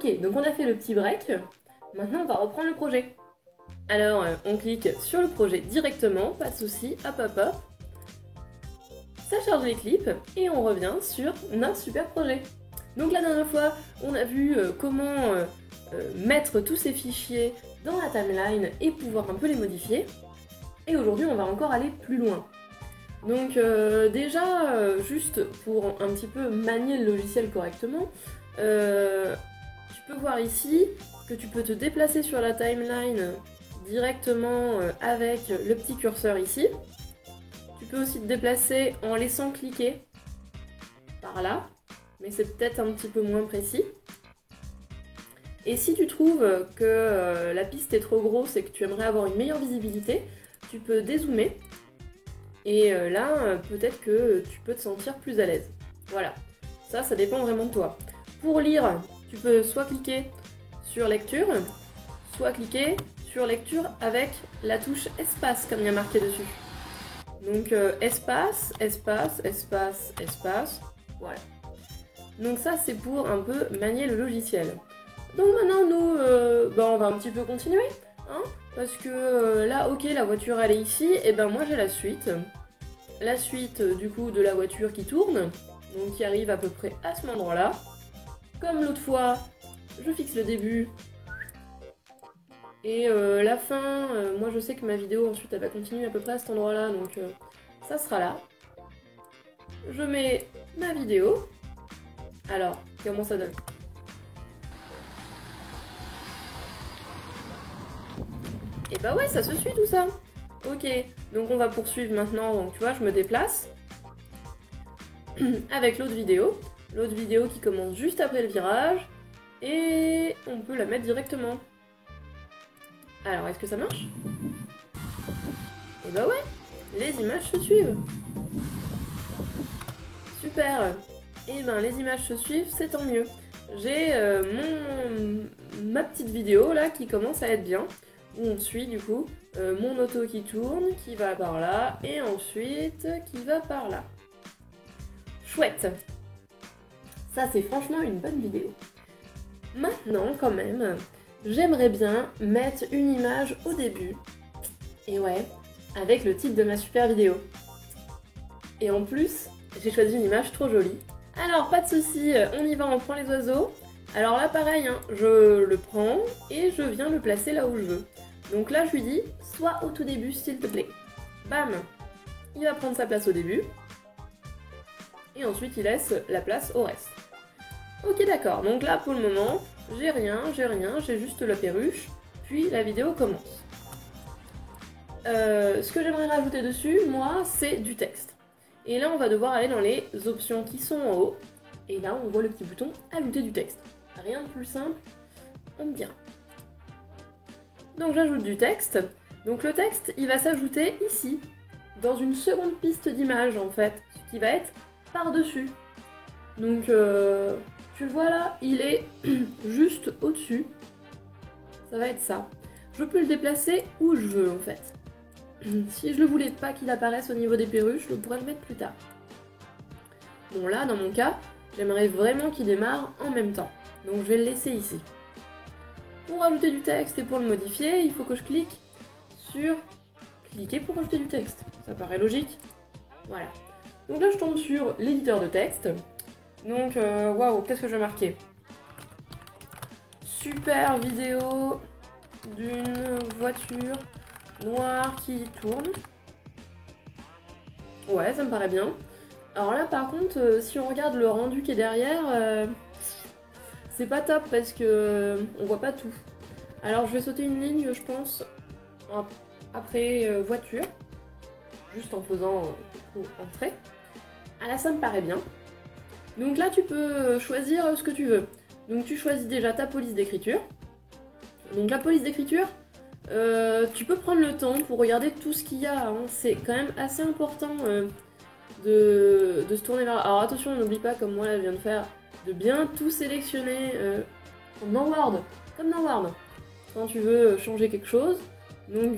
Ok, donc on a fait le petit break. Maintenant, on va reprendre le projet. Alors, on clique sur le projet directement, pas de souci, hop hop hop. Ça charge les clips et on revient sur notre super projet. Donc la dernière fois, on a vu comment mettre tous ces fichiers dans la timeline et pouvoir un peu les modifier. Et aujourd'hui, on va encore aller plus loin. Donc déjà, juste pour un petit peu manier le logiciel correctement, tu peux voir ici que tu peux te déplacer sur la timeline directement avec le petit curseur ici. Tu peux aussi te déplacer en laissant cliquer par là, mais c'est peut-être un petit peu moins précis. Et si tu trouves que la piste est trop grosse et que tu aimerais avoir une meilleure visibilité, tu peux dézoomer. Et là, peut-être que tu peux te sentir plus à l'aise. Voilà, ça dépend vraiment de toi. Pour lire, tu peux soit cliquer sur lecture, soit cliquer sur lecture avec la touche espace comme il y a marqué dessus. Donc espace, espace, espace, espace, voilà. Donc ça c'est pour un peu manier le logiciel. Donc maintenant nous, on va un petit peu continuer, hein, parce que là ok la voiture elle est ici, et ben moi j'ai la suite. La suite du coup de la voiture qui tourne, donc qui arrive à peu près à ce endroit là. Comme l'autre fois, je fixe le début. Et la fin, moi je sais que ma vidéo ensuite elle va continuer à peu près à cet endroit là, donc ça sera là. Je mets ma vidéo. Alors, comment ça donne? Et bah ouais, ça se suit tout ça. Ok, donc on va poursuivre maintenant, donc tu vois, je me déplace avec l'autre vidéo. L'autre vidéo qui commence juste après le virage. Et on peut la mettre directement. Alors, est-ce que ça marche? Et bah ouais, les images se suivent. Super. Et ben les images se suivent, c'est tant mieux. J'ai ma petite vidéo là qui commence à être bien, où on suit du coup mon auto qui tourne, qui va par là, et ensuite qui va par là. Chouette. Ça c'est franchement une bonne vidéo. Maintenant quand même, j'aimerais bien mettre une image au début. Et ouais, avec le titre de ma super vidéo. Et en plus, j'ai choisi une image trop jolie. Alors, pas de souci, on y va, on prend les oiseaux. Alors là, pareil, hein, je le prends et je viens le placer là où je veux. Donc là, je lui dis, sois au tout début, s'il te plaît. Bam! Il va prendre sa place au début. Et ensuite, il laisse la place au reste. Ok, d'accord. Donc là, pour le moment, j'ai rien, j'ai juste la perruche. Puis la vidéo commence. Ce que j'aimerais rajouter dessus, moi, c'est du texte. Et là, on va devoir aller dans les options qui sont en haut. Et là, on voit le petit bouton ajouter du texte. Rien de plus simple, on me dira. Donc j'ajoute du texte. Donc le texte, il va s'ajouter ici, dans une seconde piste d'image en fait, ce qui va être par-dessus. Donc tu le vois là, il est juste au-dessus. Ça va être ça. Je peux le déplacer où je veux en fait. Si je ne voulais pas qu'il apparaisse au niveau des perruches, je pourrais le mettre plus tard. Bon là, dans mon cas, j'aimerais vraiment qu'il démarre en même temps. Donc je vais le laisser ici. Pour rajouter du texte et pour le modifier, il faut que je clique sur cliquer pour rajouter du texte. Ça paraît logique. Voilà. Donc là, je tombe sur l'éditeur de texte. Donc, waouh, qu'est-ce que je vais marquer? Super vidéo d'une voiture noire qui tourne. Ouais, ça me paraît bien. Alors là, par contre, si on regarde le rendu qui est derrière, c'est pas top parce que on voit pas tout. Alors, je vais sauter une ligne, je pense, après voiture, juste en faisant entrée. Ah là, ça me paraît bien. Donc là, tu peux choisir ce que tu veux. Donc tu choisis déjà ta police d'écriture. Donc la police d'écriture, tu peux prendre le temps pour regarder tout ce qu'il y a. Hein. C'est quand même assez important de se tourner vers... Alors attention, n'oublie pas, comme moi là, je viens de faire, de bien tout sélectionner comme dans Word. Comme dans Word. Quand tu veux changer quelque chose. Donc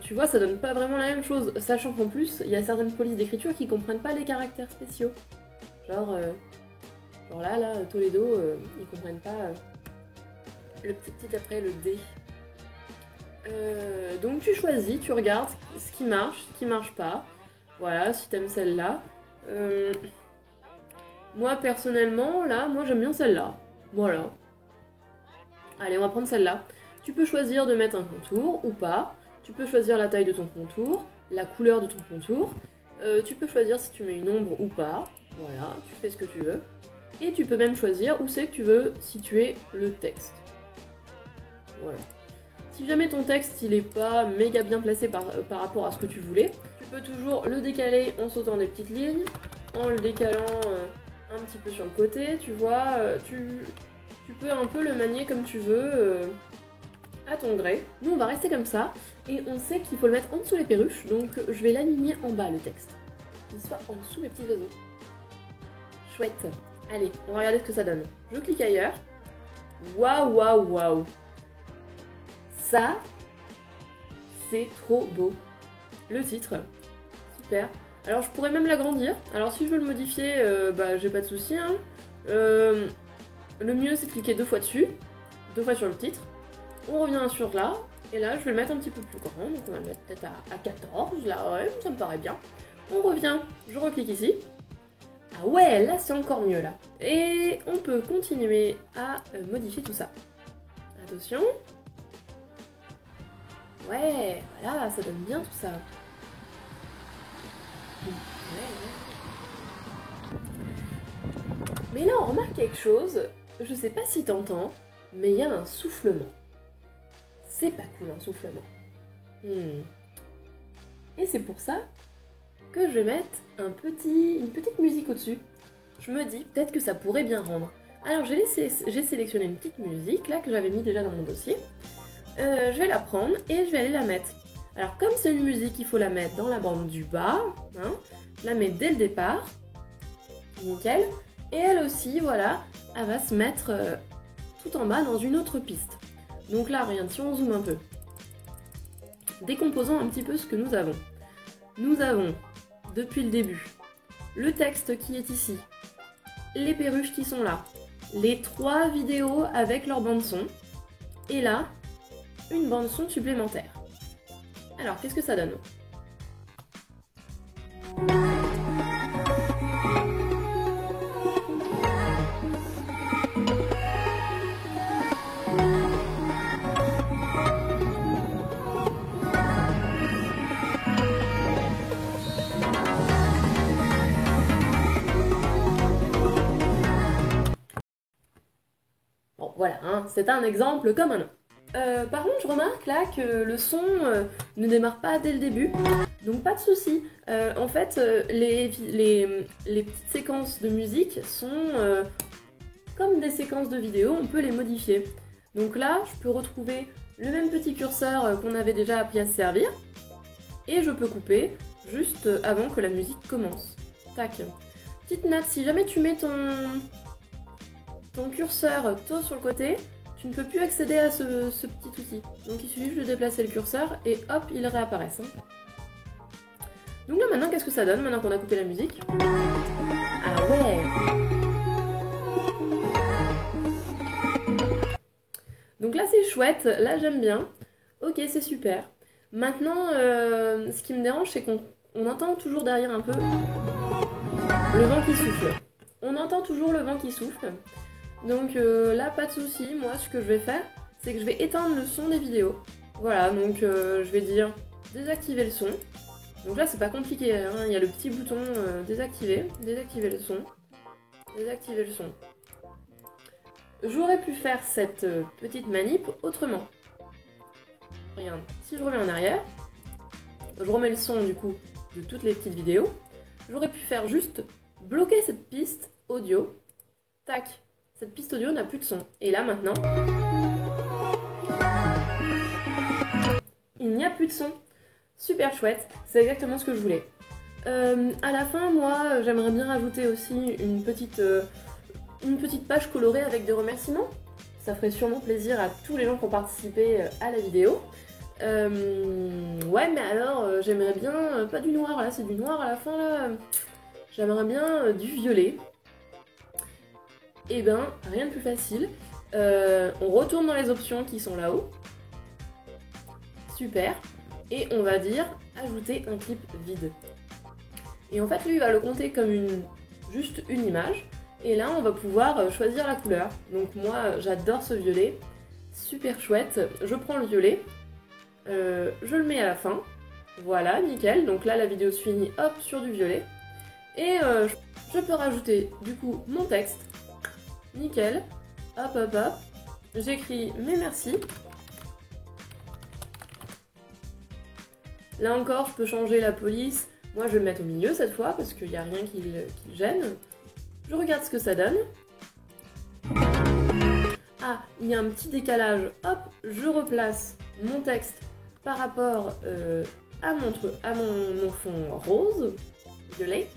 tu vois, ça donne pas vraiment la même chose. Sachant qu'en plus, il y a certaines polices d'écriture qui comprennent pas les caractères spéciaux. Genre là, Toledo, ils comprennent pas le petit titre après le D. Donc tu choisis, tu regardes ce qui marche pas. Voilà, si t'aimes celle-là. Moi personnellement, là, moi j'aime bien celle-là. Voilà. Allez, on va prendre celle-là. Tu peux choisir de mettre un contour ou pas. Tu peux choisir la taille de ton contour, la couleur de ton contour. Tu peux choisir si tu mets une ombre ou pas. Voilà, tu fais ce que tu veux. Et tu peux même choisir où c'est que tu veux situer le texte. Voilà. Si jamais ton texte il est pas méga bien placé par rapport à ce que tu voulais, tu peux toujours le décaler en sautant des petites lignes, en le décalant un petit peu sur le côté, tu vois, tu peux un peu le manier comme tu veux, à ton gré. Nous on va rester comme ça, et on sait qu'il faut le mettre en dessous les perruches, donc je vais l'aligner en bas le texte, qu'il soit en dessous les petits oiseaux. Chouette. Allez, on va regarder ce que ça donne. Je clique ailleurs. Waouh, waouh, waouh. Ça, c'est trop beau. Le titre, super. Alors je pourrais même l'agrandir. Alors si je veux le modifier, j'ai pas de souci. Hein. Le mieux c'est de cliquer 2 fois dessus, 2 fois sur le titre. On revient sur là, et là je vais le mettre un petit peu plus grand. Donc on va le mettre peut-être à 14, là ouais, ça me paraît bien. On revient, je reclique ici. Ah ouais, là c'est encore mieux là. Et on peut continuer à modifier tout ça. Attention. Ouais, voilà, ça donne bien tout ça. Mais là, on remarque quelque chose. Je sais pas si t'entends, mais il y a un soufflement. C'est pas cool un soufflement. Et c'est pour ça que je vais mettre une petite musique au-dessus. Je me dis peut-être que ça pourrait bien rendre. Alors j'ai sélectionné une petite musique là que j'avais mis déjà dans mon dossier. Je vais la prendre et je vais aller la mettre. Alors comme c'est une musique, il faut la mettre dans la bande du bas. Hein, je la mets dès le départ. Nickel. Et elle aussi, voilà, elle va se mettre tout en bas dans une autre piste. Donc là, regarde, si on zoome un peu. Décomposons un petit peu ce que nous avons. Nous avons, depuis le début, le texte qui est ici, les perruches qui sont là, les 3 vidéos avec leur bande-son, et là, une bande-son supplémentaire. Alors, qu'est-ce que ça donne ? Bon, voilà, hein, c'est un exemple comme un autre. Par contre, je remarque là que le son ne démarre pas dès le début, donc pas de souci. En fait, les petites séquences de musique sont comme des séquences de vidéo, on peut les modifier. Donc là, je peux retrouver le même petit curseur qu'on avait déjà appris à se servir, et je peux couper juste avant que la musique commence. Tac. Petite note, si jamais tu mets ton curseur tôt sur le côté, tu ne peux plus accéder à ce petit outil. Donc il suffit juste de déplacer le curseur et hop, il réapparaît. Donc là maintenant, qu'est-ce que ça donne maintenant qu'on a coupé la musique? Ah ouais! Donc là c'est chouette, là j'aime bien. Ok, c'est super. Maintenant, ce qui me dérange, c'est qu'on entend toujours derrière un peu le vent qui souffle. On entend toujours le vent qui souffle. Donc là, pas de souci. Moi, ce que je vais faire, c'est que je vais éteindre le son des vidéos. Voilà, donc je vais dire désactiver le son. Donc là, c'est pas compliqué, hein. Il y a le petit bouton désactiver, désactiver le son, désactiver le son. J'aurais pu faire cette petite manip autrement. Regarde, si je reviens en arrière, je remets le son du coup de toutes les petites vidéos. J'aurais pu faire juste bloquer cette piste audio. Tac, cette piste audio n'a plus de son. Et là maintenant, il n'y a plus de son. Super chouette, c'est exactement ce que je voulais. À la fin, moi, j'aimerais bien rajouter aussi une petite page colorée avec des remerciements. Ça ferait sûrement plaisir à tous les gens qui ont participé à la vidéo. Ouais, mais alors, j'aimerais bien, pas du noir, là, c'est du noir à la fin, là. J'aimerais bien du violet. Et ben, rien de plus facile. On retourne dans les options qui sont là-haut. Super. Et on va dire ajouter un clip vide. Et en fait, lui, il va le compter comme juste une image. Et là, on va pouvoir choisir la couleur. Donc moi, j'adore ce violet. Super chouette. Je prends le violet. Je le mets à la fin. Voilà, nickel. Donc là, la vidéo se finit, hop, sur du violet. Et je peux rajouter, du coup, mon texte. Nickel. Hop, hop, hop. J'écris mes merci. Là encore, je peux changer la police. Moi, je vais le mettre au milieu cette fois, parce qu'il n'y a rien qui le gêne. Je regarde ce que ça donne. Ah, il y a un petit décalage. Hop, je replace mon texte par rapport à mon fond rose, violet.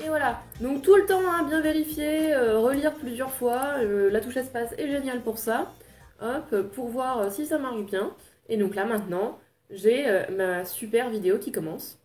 Et voilà, donc tout le temps, hein, bien vérifier, relire plusieurs fois. La touche espace est géniale pour ça. Hop, pour voir si ça marche bien. Et donc là maintenant, j'ai ma super vidéo qui commence.